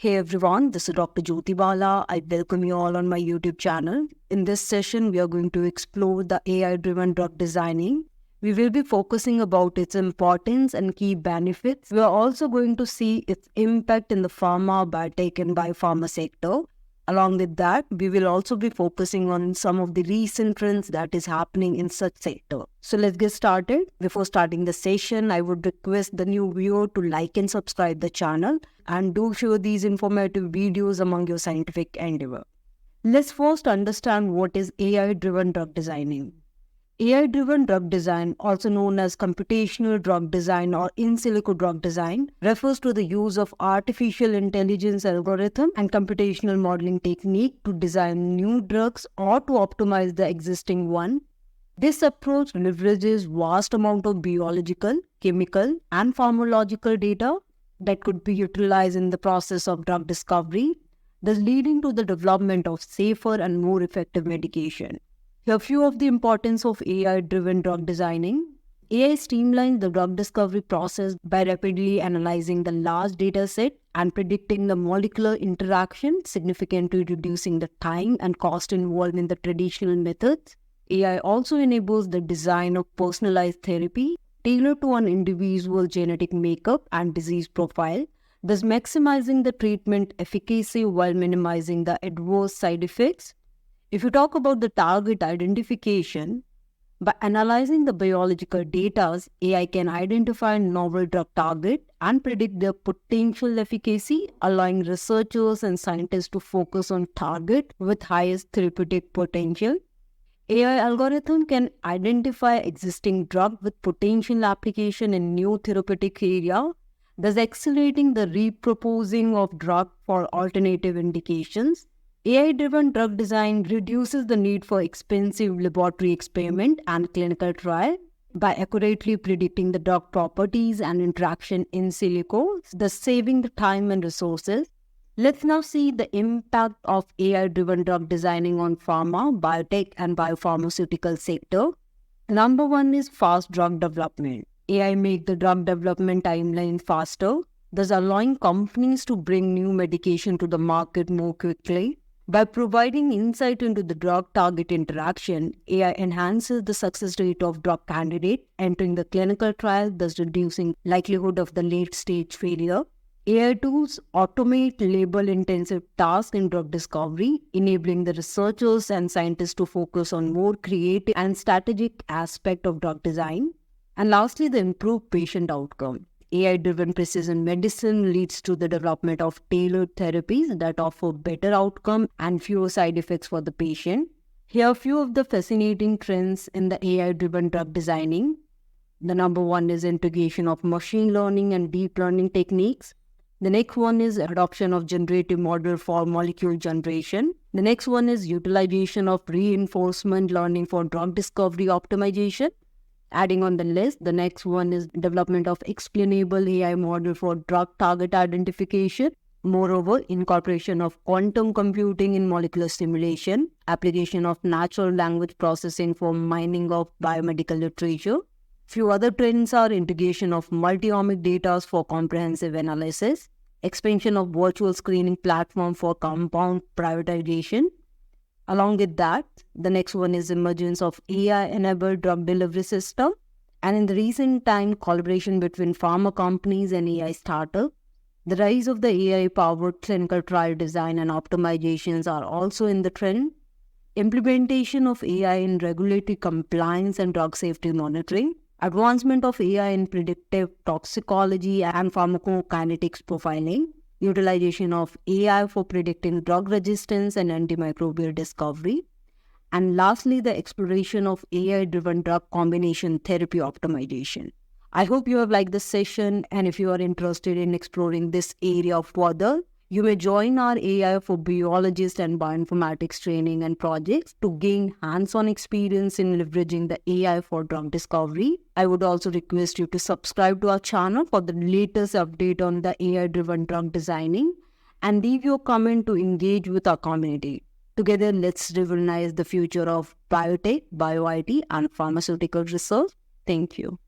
Hey everyone, this is Dr. Jyoti Bala. I welcome you all on my YouTube channel. In this session, we are going to explore the AI-driven drug designing. We will be focusing about its importance and key benefits. We are also going to see its impact in the pharma, biotech and biopharma sector. Along with that, we will also be focusing on some of the recent trends that is happening in such sector. So let's get started. Before starting the session, I would request the new viewer to like and subscribe the channel and do share these informative videos among your scientific endeavor. Let's first understand what is AI-driven drug designing. AI-driven drug design, also known as computational drug design or in silico drug design, refers to the use of artificial intelligence algorithm and computational modeling technique to design new drugs or to optimize the existing one. This approach leverages vast amount of biological, chemical, and pharmacological data that could be utilized in the process of drug discovery, thus leading to the development of safer and more effective medication. Here are a few of the importance of AI-driven drug designing. AI streamlines the drug discovery process by rapidly analyzing the large data set and predicting the molecular interaction, significantly reducing the time and cost involved in the traditional methods. AI also enables the design of personalized therapy tailored to an individual genetic makeup and disease profile, thus maximizing the treatment efficacy while minimizing the adverse side effects. If you talk about the target identification, by analyzing the biological data, AI can identify novel drug target and predict their potential efficacy, allowing researchers and scientists to focus on target with highest therapeutic potential. AI algorithm can identify existing drug with potential application in new therapeutic area, thus accelerating the repurposing of drug for alternative indications. AI-driven drug design reduces the need for expensive laboratory experiment and clinical trial by accurately predicting the drug properties and interaction in silico, thus saving the time and resources. Let's now see the impact of AI-driven drug designing on pharma, biotech, and biopharmaceutical sector. Number one is fast drug development. AI make the drug development timeline faster, thus allowing companies to bring new medication to the market more quickly. By providing insight into the drug target interaction, AI enhances the success rate of drug candidate entering the clinical trial, thus reducing likelihood of the late-stage failure. AI tools automate labor-intensive tasks in drug discovery, enabling the researchers and scientists to focus on more creative and strategic aspect of drug design. And lastly, the improved patient outcome. AI-driven precision medicine leads to the development of tailored therapies that offer better outcome and fewer side effects for the patient. Here are a few of the fascinating trends in the AI-driven drug designing. The number one is integration of machine learning and deep learning techniques. The next one is adoption of generative model for molecule generation. The next one is utilization of reinforcement learning for drug discovery optimization. Adding on the list, the next one is development of explainable AI model for drug target identification. Moreover, incorporation of quantum computing in molecular simulation, application of natural language processing for mining of biomedical literature. Few other trends are integration of multi-omic data for comprehensive analysis, expansion of virtual screening platform for compound prioritization. Along with that, the next one is emergence of AI-enabled drug delivery system. And in the recent time, collaboration between pharma companies and AI startups. The rise of the AI-powered clinical trial design and optimizations are also in the trend. Implementation of AI in regulatory compliance and drug safety monitoring. Advancement of AI in predictive toxicology and pharmacokinetics profiling. Utilization of AI for predicting drug resistance and antimicrobial discovery. And lastly, the exploration of AI-driven drug combination therapy optimization. I hope you have liked this session, and if you are interested in exploring this area further, you may join our AI for biologists and bioinformatics training and projects to gain hands-on experience in leveraging the AI for drug discovery. I would also request you to subscribe to our channel for the latest update on the AI-driven drug designing and leave your comment to engage with our community. Together, let's revolutionize the future of biotech, bio-IT, and pharmaceutical research. Thank you.